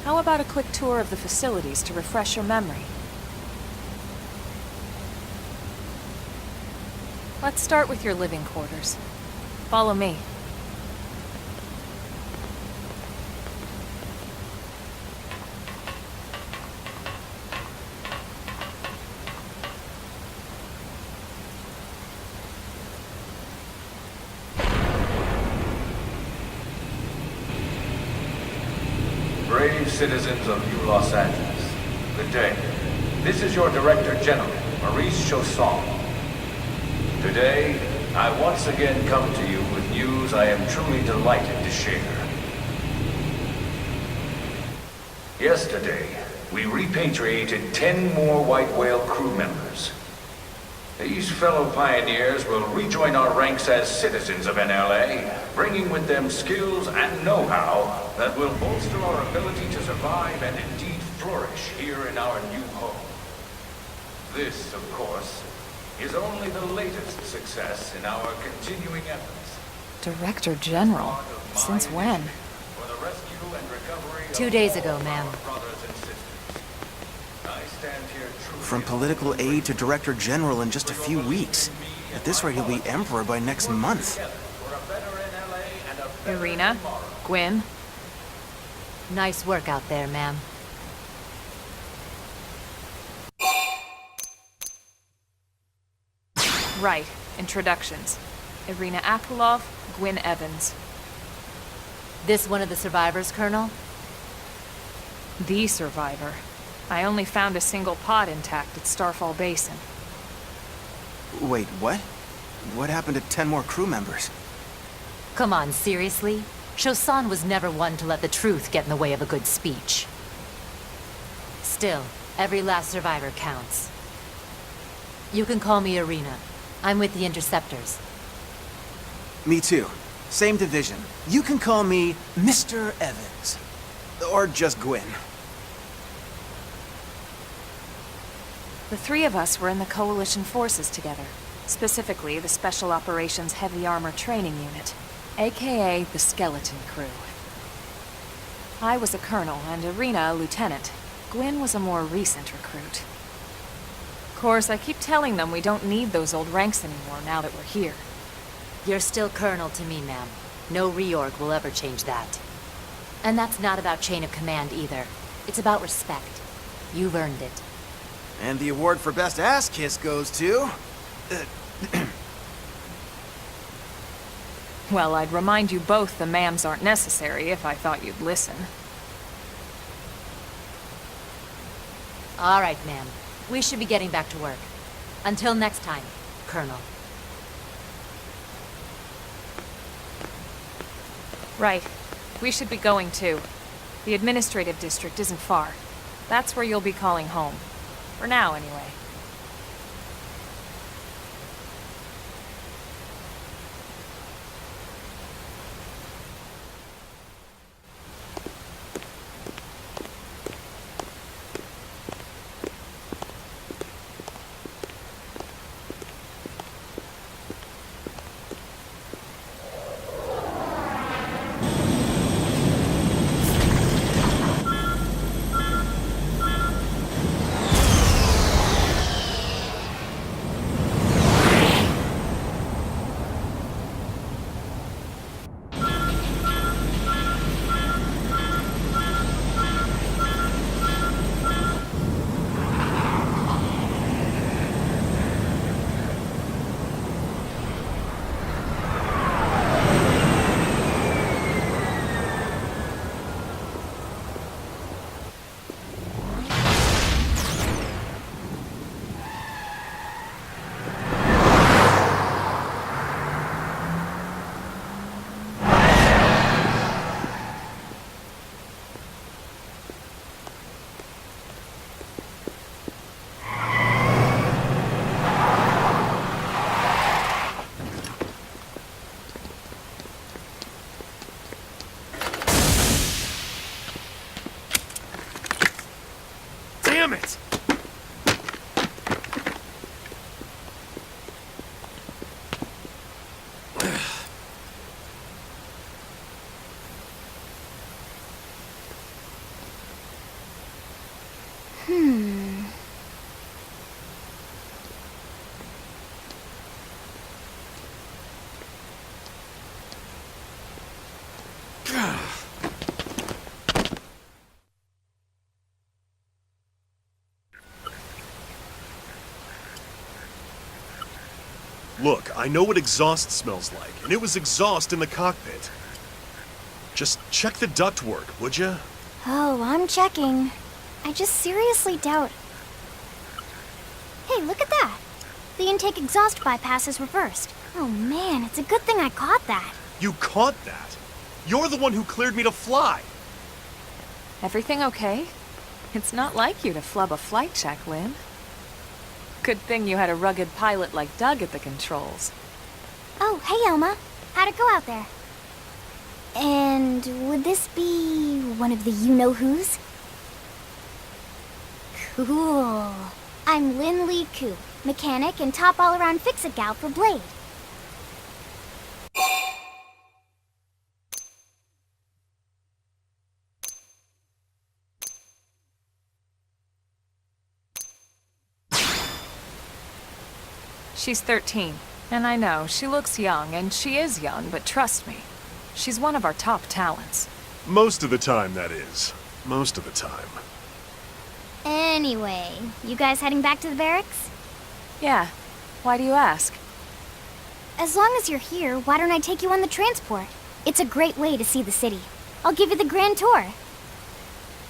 How about a quick tour of the facilities to refresh your memory? Let's start with your living quarters. Follow me. Brave citizens of New Los Angeles, good day. This is your Director General, Maurice Chausson. Today, I once again come to you with news I am truly delighted to share. Yesterday, we repatriated 10 more White Whale crew members. These fellow pioneers will rejoin our ranks as citizens of NLA, bringing with them skills and know-how that will bolster our ability to survive and indeed flourish here in our new home. This, of course, is only the latest success in our continuing efforts. Director General? Since when? For the rescue and recovery of 2 days all ago, of ma'am. our brothers and sisters. I stand here truly From political aide to Director General in just a few weeks. At this rate, he'll be Emperor by next month. for a better NLA and a better Irina? tomorrow. Gwyn? Nice work out there, ma'am. Right. Introductions. Irina Akulov, Gwyn Evans. This one of the survivors, Colonel? The survivor. I only found a single pod intact at Starfall Basin. Wait, what? What happened to 10 more crew members? Come on, seriously? Chausson was never one to let the truth get in the way of a good speech. Still, every last survivor counts. You can call me Irina. I'm with the Interceptors. Me too. Same division. You can call me Mr. Evans. Or just Gwyn. The three of us were in the Coalition forces together. Specifically, the Special Operations Heavy Armor Training Unit, aka the Skeleton Crew. I was a colonel and Irina a lieutenant. Gwyn was a more recent recruit. Of course, I keep telling them we don't need those old ranks anymore now that we're here. You're still Colonel to me, ma'am. No reorg will ever change that. And that's not about chain of command either. It's about respect. You've earned it. And the award for Best Ass Kiss goes to... Well, I'd remind you both the ma'ams aren't necessary if I thought you'd listen. All right, ma'am. We should be getting back to work. Until next time, Colonel. Right. We should be going too. The administrative district isn't far. That's where you'll be calling home. For now, anyway. Look, I know what exhaust smells like, and it was exhaust in the cockpit. Just check the ductwork, would ya? Oh, I'm checking. I just seriously doubt... Hey, look at that! The intake exhaust bypass is reversed. Oh man, it's a good thing I caught that. You caught that? You're the one who cleared me to fly! Everything okay? It's not like you to flub a flight check, Lynn. Good thing you had a rugged pilot like Doug at the controls. Oh, hey Elma. How'd it go out there? And would this be one of the you-know-whos? Cool. I'm Lynn Lee Koo, mechanic and top all-around fix-it gal for Blade. She's 13, and I know, she looks young, and she is young, but trust me, she's one of our top talents. Most of the time, that is. Most of the time. Anyway, you guys heading back to the barracks? Yeah. Why do you ask? As long as you're here, why don't I take you on the transport? It's a great way to see the city. I'll give you the grand tour.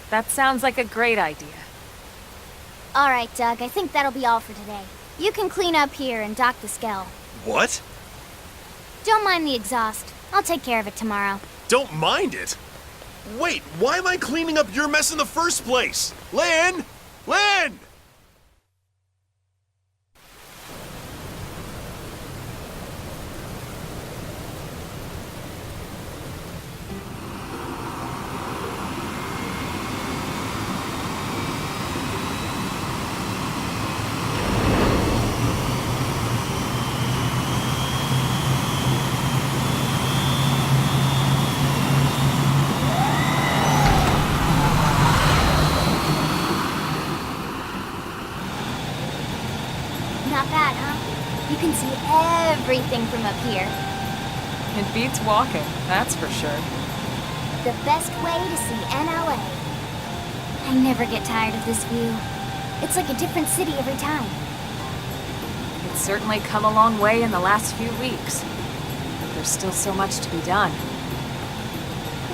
That sounds like a great idea. All right, Doug, I think that'll be all for today. You can clean up here and dock the Skell. What? Don't mind the exhaust. I'll take care of it tomorrow. Don't mind it? Wait, why am I cleaning up your mess in the first place? Lynn! Lynn! Not bad, huh? You can see everything from up here. It beats walking, that's for sure. The best way to see NLA. I never get tired of this view. It's like a different city every time. It's certainly come a long way in the last few weeks. But there's still so much to be done.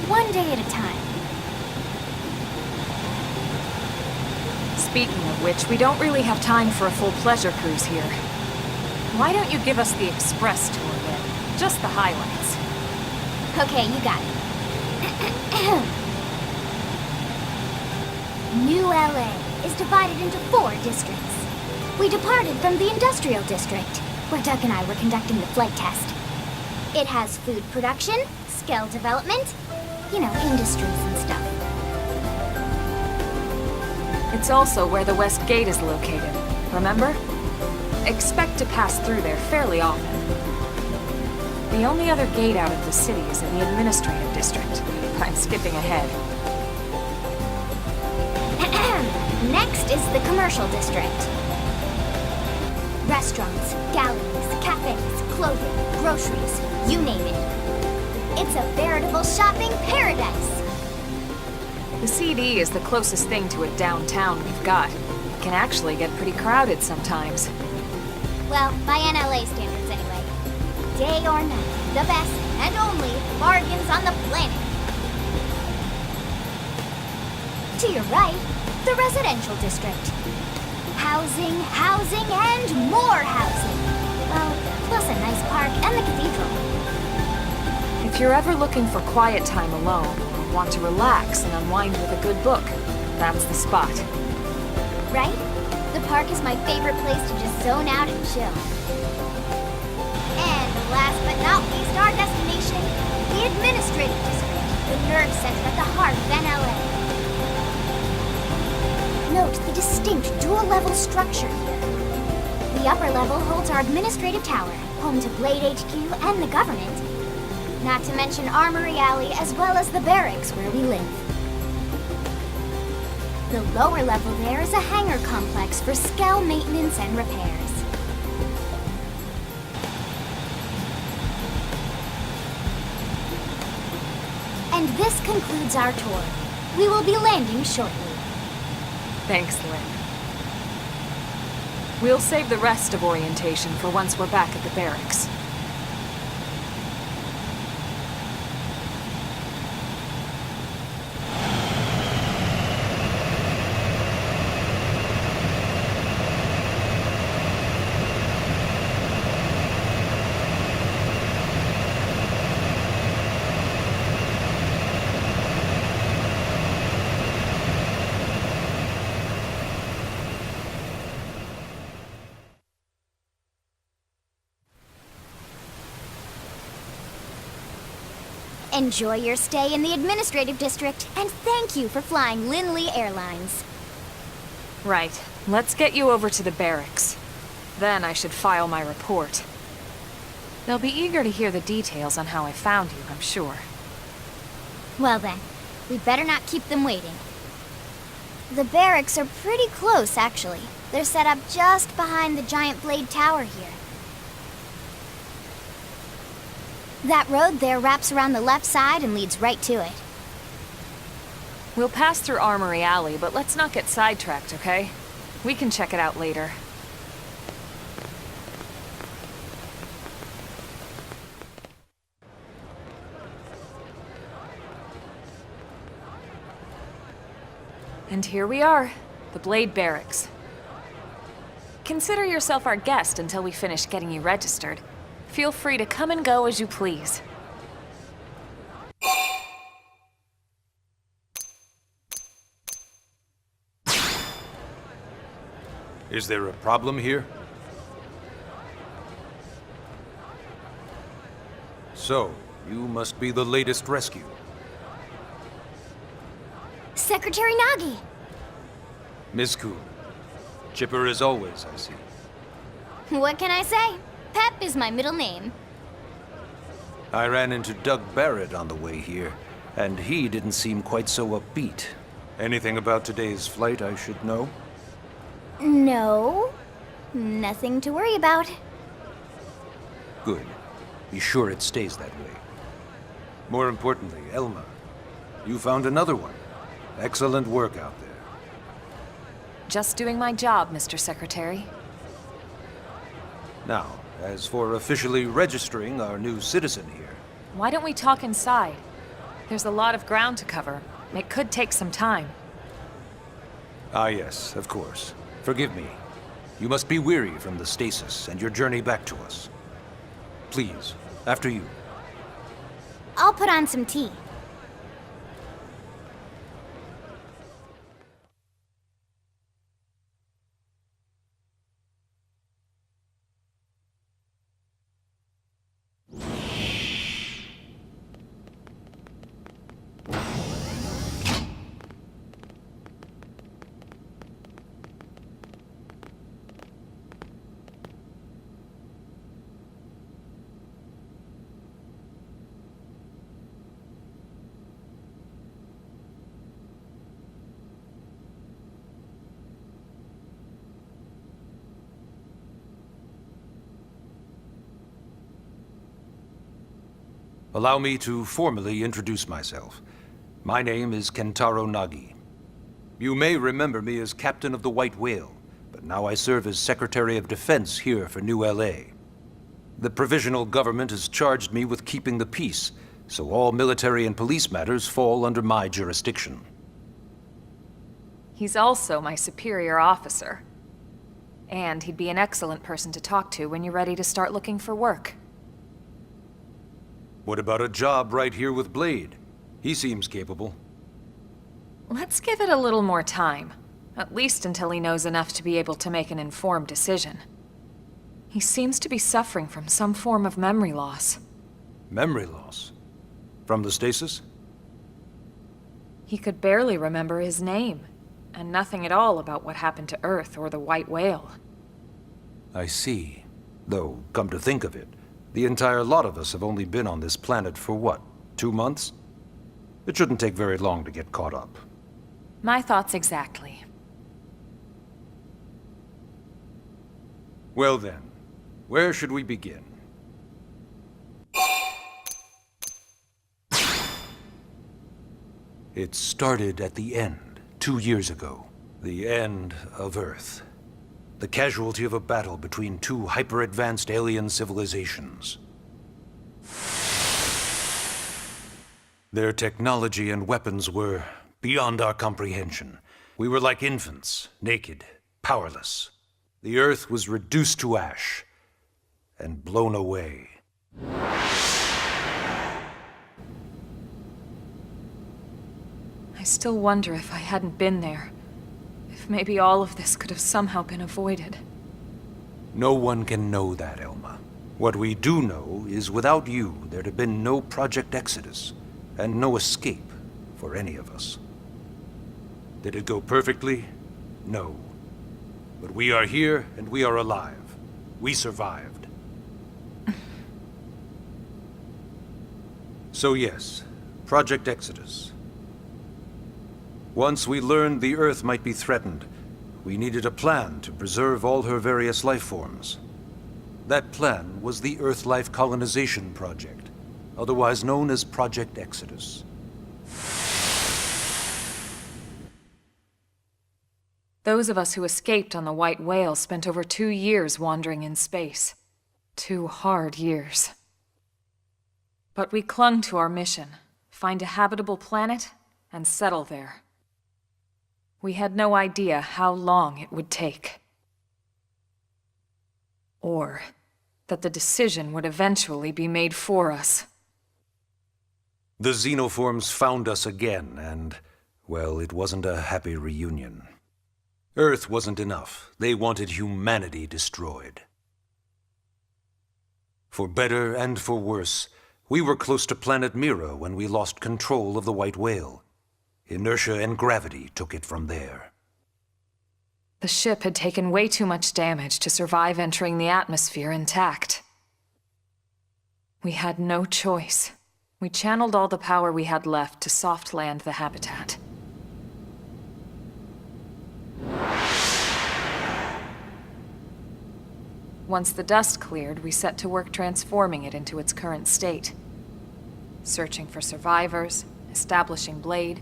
One day at a time. Speaking of which, we don't really have time for a full pleasure cruise here. Why don't you give us the express tour then? Just the highlights. Okay, you got it. New LA is divided into 4 districts. We departed from the Industrial District, where Doug and I were conducting the flight test. It has food production, skill development, you know, industries and stuff. It's also where the West Gate is located, remember? Expect to pass through there fairly often. The only other gate out of the city is in the Administrative District. I'm skipping ahead. Next is the Commercial District. Restaurants, galleries, cafes, clothing, groceries, you name it. It's a veritable shopping paradise. The CD is the closest thing to a downtown we've got. It can actually get pretty crowded sometimes. Well, by NLA standards anyway. Day or night, the best and only bargains on the planet. To your right, the Residential District. Housing, housing, and more housing. Well, plus a nice park and the cathedral. If you're ever looking for quiet time alone, or want to relax and unwind with a good book, that's the spot. Right? The park is my favorite place to just zone out and chill. And last but not least, our destination, the Administrative District, the nerve center at the heart of NLA. Note the distinct dual-level structure here. The upper level holds our administrative tower, home to Blade HQ and the government. Not to mention Armory Alley, as well as the barracks where we live. The lower level there is a hangar complex for Skell maintenance and repairs. And this concludes our tour. We will be landing shortly. Thanks, Lynn. We'll save the rest of orientation for once we're back at the barracks. Enjoy your stay in the administrative district, and thank you for flying Linley Airlines. Right. Let's get you over to the barracks. Then I should file my report. They'll be eager to hear the details on how I found you, I'm sure. Well then, we'd better not keep them waiting. The barracks are pretty close, actually. They're set up just behind the giant blade tower here. That road there wraps around the left side and leads right to it. We'll pass through Armory Alley, but let's not get sidetracked, okay? We can check it out later. And here we are, the Blade Barracks. Consider yourself our guest until we finish getting you registered. Feel free to come and go as you please. Is there a problem here? So, you must be the latest rescue. Secretary Nagi! Ms. Kuhn. Chipper as always, I see. What can I say? Pep is my middle name. I ran into Doug Barrett on the way here, and he didn't seem quite so upbeat. Anything about today's flight I should know? No. Nothing to worry about. Good. Be sure it stays that way. More importantly, Elma, you found another one. Excellent work out there. Just doing my job, Mr. Secretary. Now, as for officially registering our new citizen here, Why don't we talk inside? There's a lot of ground to cover. It could take some time. Ah yes, of course. Forgive me. You must be weary from the stasis and your journey back to us. Please, after you. I'll put on some tea. Allow me to formally introduce myself. My name is Kentaro Nagi. You may remember me as Captain of the White Whale, but now I serve as Secretary of Defense here for New LA. The provisional government has charged me with keeping the peace, so all military and police matters fall under my jurisdiction. He's also my superior officer. And he'd be an excellent person to talk to when you're ready to start looking for work. What about a job right here with Blade? He seems capable. Let's give it a little more time. At least until he knows enough to be able to make an informed decision. He seems to be suffering from some form of memory loss. Memory loss? From the stasis? He could barely remember his name, and nothing at all about what happened to Earth or the White Whale. I see. Though, come to think of it, the entire lot of us have only been on this planet for what, 2 months? It shouldn't take very long to get caught up. My thoughts exactly. Well then, where should we begin? It started at the end, 2 years ago. The end of Earth. The casualty of a battle between two hyper-advanced alien civilizations. Their technology and weapons were beyond our comprehension. We were like infants, naked, powerless. The Earth was reduced to ash and blown away. I still wonder if I hadn't been there. If maybe all of this could have somehow been avoided. No one can know that, Elma. What we do know is without you, there'd have been no Project Exodus, and no escape for any of us. Did it go perfectly? No. But we are here, and we are alive. We survived. So yes, Project Exodus. Once we learned the Earth might be threatened, we needed a plan to preserve all her various life forms. That plan was the Earth Life Colonization Project, otherwise known as Project Exodus. Those of us who escaped on the White Whale spent over 2 years wandering in space. 2 hard years. But we clung to our mission, find a habitable planet and settle there. We had no idea how long it would take. Or that the decision would eventually be made for us. The xenoforms found us again, and, well, it wasn't a happy reunion. Earth wasn't enough. They wanted humanity destroyed. For better and for worse, we were close to planet Mira when we lost control of the White Whale. Inertia and gravity took it from there. The ship had taken way too much damage to survive entering the atmosphere intact. We had no choice. We channeled all the power we had left to soft land the habitat. Once the dust cleared, we set to work transforming it into its current state. Searching for survivors, establishing Blade,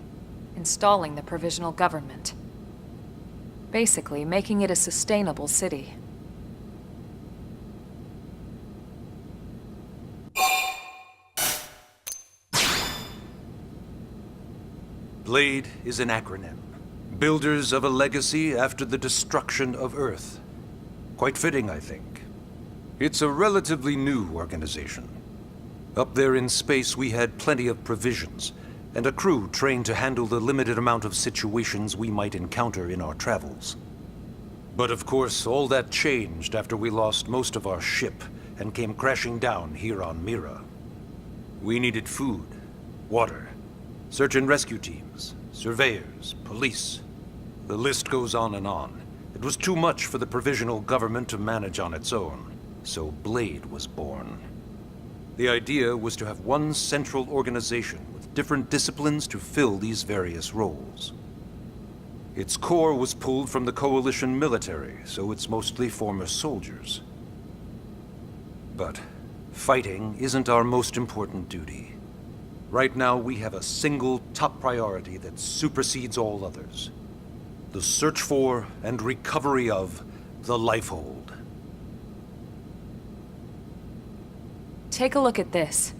installing the provisional government. Basically, making it a sustainable city. Blade is an acronym. Builders of a legacy after the destruction of Earth. Quite fitting, I think. It's a relatively new organization. Up there in space, we had plenty of provisions, and a crew trained to handle the limited amount of situations we might encounter in our travels. But of course, all that changed after we lost most of our ship and came crashing down here on Mira. We needed food, water, search and rescue teams, surveyors, police. The list goes on and on. It was too much for the provisional government to manage on its own, so Blade was born. The idea was to have one central organization with different disciplines to fill these various roles. Its core was pulled from the Coalition military, so it's mostly former soldiers. But fighting isn't our most important duty. Right now, we have a single top priority that supersedes all others. The search for and recovery of the Lifehold. Take a look at this.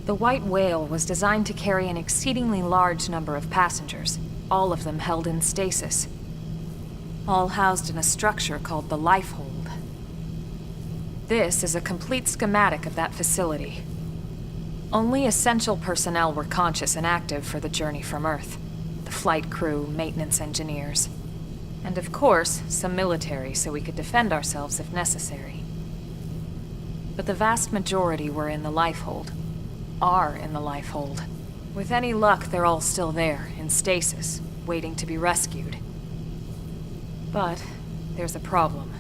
The White Whale was designed to carry an exceedingly large number of passengers, all of them held in stasis. All housed in a structure called the Lifehold. This is a complete schematic of that facility. Only essential personnel were conscious and active for the journey from Earth. The flight crew, maintenance engineers. And of course, some military so we could defend ourselves if necessary. But the vast majority were in the Lifehold. Are in the Lifehold. With any luck, they're all still there, in stasis, waiting to be rescued. But there's a problem.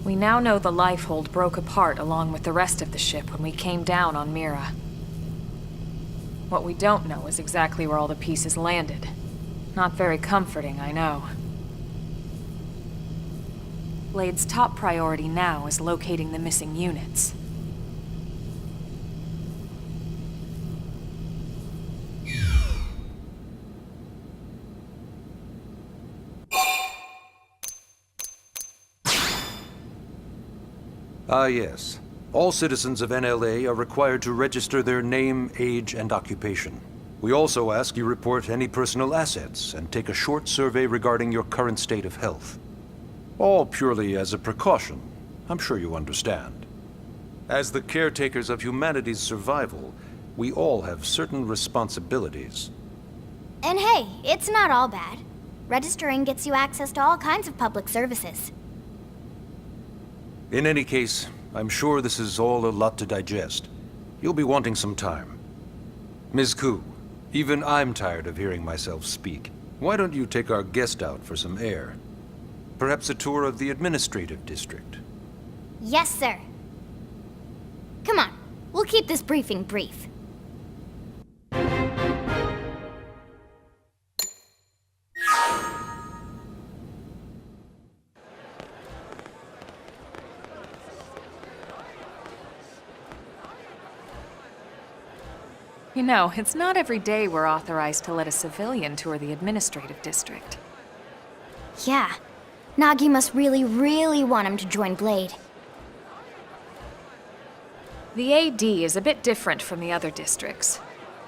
We now know the Lifehold broke apart along with the rest of the ship when we came down on Mira. What we don't know is exactly where all the pieces landed. Not very comforting, I know. Blade's top priority now is locating the missing units. Ah, yes. All citizens of NLA are required to register their name, age, and occupation. We also ask you report any personal assets and take a short survey regarding your current state of health. All purely as a precaution. I'm sure you understand. As the caretakers of humanity's survival, we all have certain responsibilities. And hey, it's not all bad. Registering gets you access to all kinds of public services. In any case, I'm sure this is all a lot to digest. You'll be wanting some time. Ms. Koo, even I'm tired of hearing myself speak. Why don't you take our guest out for some air? Perhaps a tour of the administrative district. Yes, sir. Come on, we'll keep this briefing brief. You know, it's not every day we're authorized to let a civilian tour the administrative district. Yeah. Nagi must really want him to join Blade. The AD is a bit different from the other districts.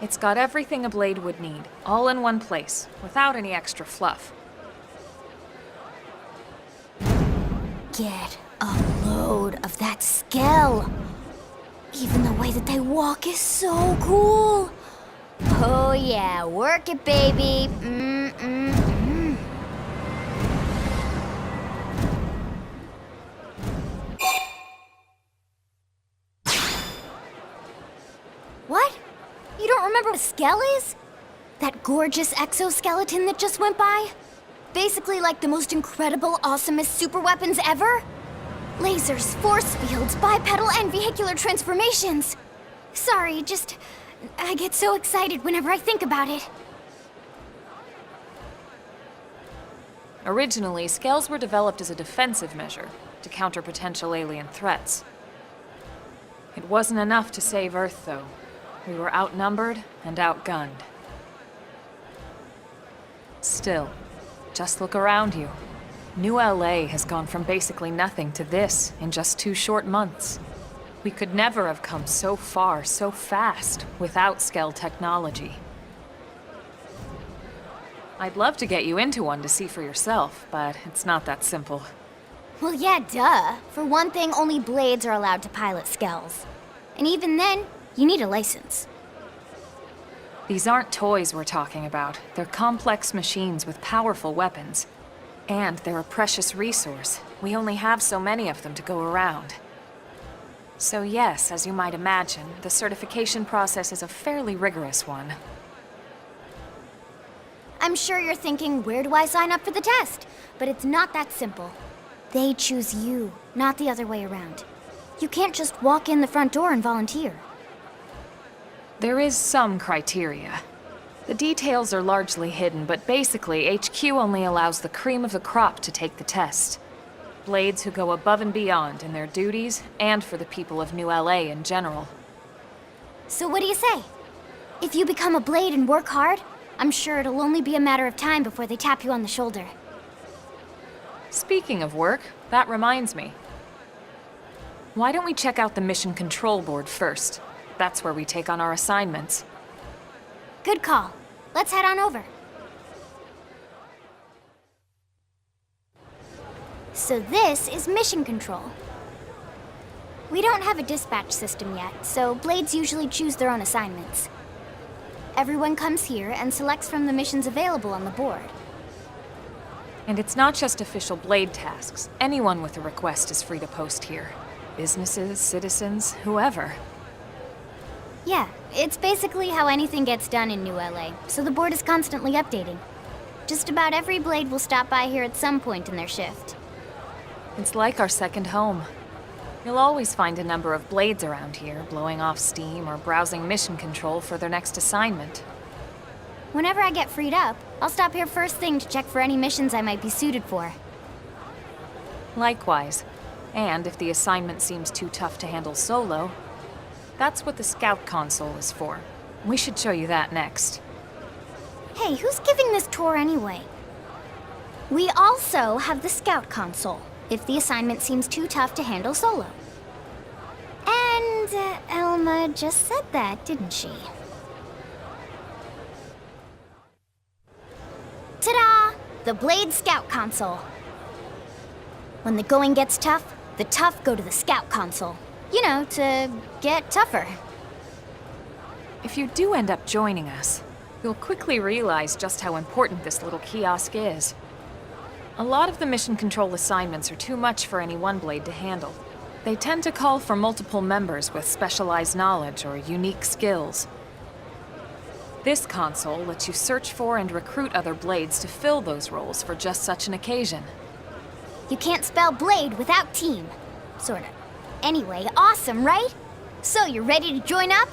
It's got everything a Blade would need, all in one place, without any extra fluff. Get a load of that Skell. Even the way that they walk is so cool. Oh yeah, work it, baby. What? You don't remember what a Skell is? That gorgeous exoskeleton that just went by? Basically like the most incredible, awesomest super weapons ever? Lasers, force fields, bipedal and vehicular transformations. Sorry, I get so excited whenever I think about it. Originally, Skells were developed as a defensive measure to counter potential alien threats. It wasn't enough to save Earth, though. We were outnumbered and outgunned. Still, just look around you. New LA has gone from basically nothing to this in just 2 short months. We could never have come so far, so fast, without Skell technology. I'd love to get you into one to see for yourself, but it's not that simple. Well, yeah, duh. For one thing, only Blades are allowed to pilot Skells. And even then, you need a license. These aren't toys we're talking about. They're complex machines with powerful weapons. And they're a precious resource. We only have so many of them to go around. So yes, as you might imagine, the certification process is a fairly rigorous one. I'm sure you're thinking, where do I sign up for the test? But it's not that simple. They choose you, not the other way around. You can't just walk in the front door and volunteer. There is some criteria. The details are largely hidden, but basically, HQ only allows the cream of the crop to take the test. Blades who go above and beyond in their duties, and for the people of New LA in general. So what do you say? If you become a Blade and work hard, I'm sure it'll only be a matter of time before they tap you on the shoulder. Speaking of work, that reminds me. Why don't we check out the Mission Control Board first? That's where we take on our assignments. Good call. Let's head on over. So this is Mission Control. We don't have a dispatch system yet, so Blades usually choose their own assignments. Everyone comes here and selects from the missions available on the board. And it's not just official Blade tasks. Anyone with a request is free to post here. Businesses, citizens, whoever. Yeah, it's basically how anything gets done in New LA, so the board is constantly updating. Just about every Blade will stop by here at some point in their shift. It's like our second home. You'll always find a number of blades around here, blowing off steam or browsing mission control for their next assignment. Whenever I get freed up, I'll stop here first thing to check for any missions I might be suited for. Likewise. And if the assignment seems too tough to handle solo, that's what the scout console is for. We should show you that next. Hey, who's giving this tour anyway? We also have the scout console, if the assignment seems too tough to handle solo. And Elma just said that, didn't she? Ta-da! The Blade Scout Console. When the going gets tough, the tough go to the Scout Console. You know, to get tougher. If you do end up joining us, you'll quickly realize just how important this little kiosk is. A lot of the mission control assignments are too much for any one blade to handle. They tend to call for multiple members with specialized knowledge or unique skills. This console lets you search for and recruit other blades to fill those roles for just such an occasion. You can't spell blade without team. Sorta. Anyway, awesome, right? So, you ready to join up?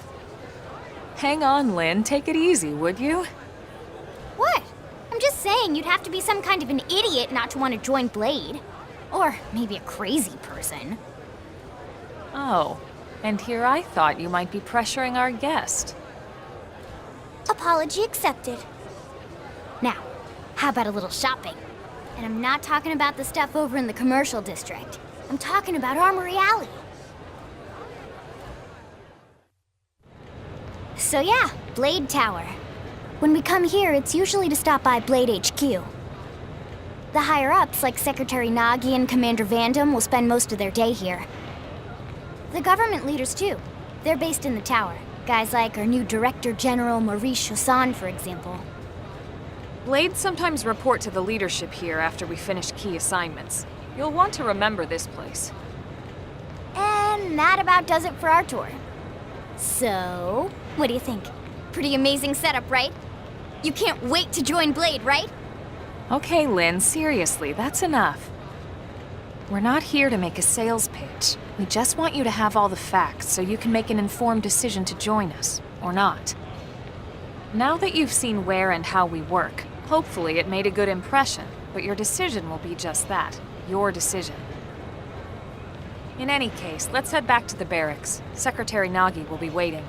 Hang on, Lynn. Take it easy, would you? What? I'm just saying you'd have to be some kind of an idiot not to want to join Blade. Or maybe a crazy person. Oh, and here I thought you might be pressuring our guest. Apology accepted. Now, how about a little shopping? And I'm not talking about the stuff over in the commercial district. I'm talking about Armory Alley. So yeah, Blade Tower. When we come here, it's usually to stop by Blade HQ. The higher-ups, like Secretary Nagi and Commander Vandam, will spend most of their day here. The government leaders, too. They're based in the tower. Guys like our new Director General Maurice Chausson, for example. Blades sometimes report to the leadership here after we finish key assignments. You'll want to remember this place. And that about does it for our tour. So, what do you think? Pretty amazing setup, right? You can't wait to join Blade, right? Okay, Lynn, seriously, that's enough. We're not here to make a sales pitch. We just want you to have all the facts so you can make an informed decision to join us, or not. Now that you've seen where and how we work, hopefully it made a good impression, but your decision will be just that, your decision. In any case, let's head back to the barracks. Secretary Nagi will be waiting.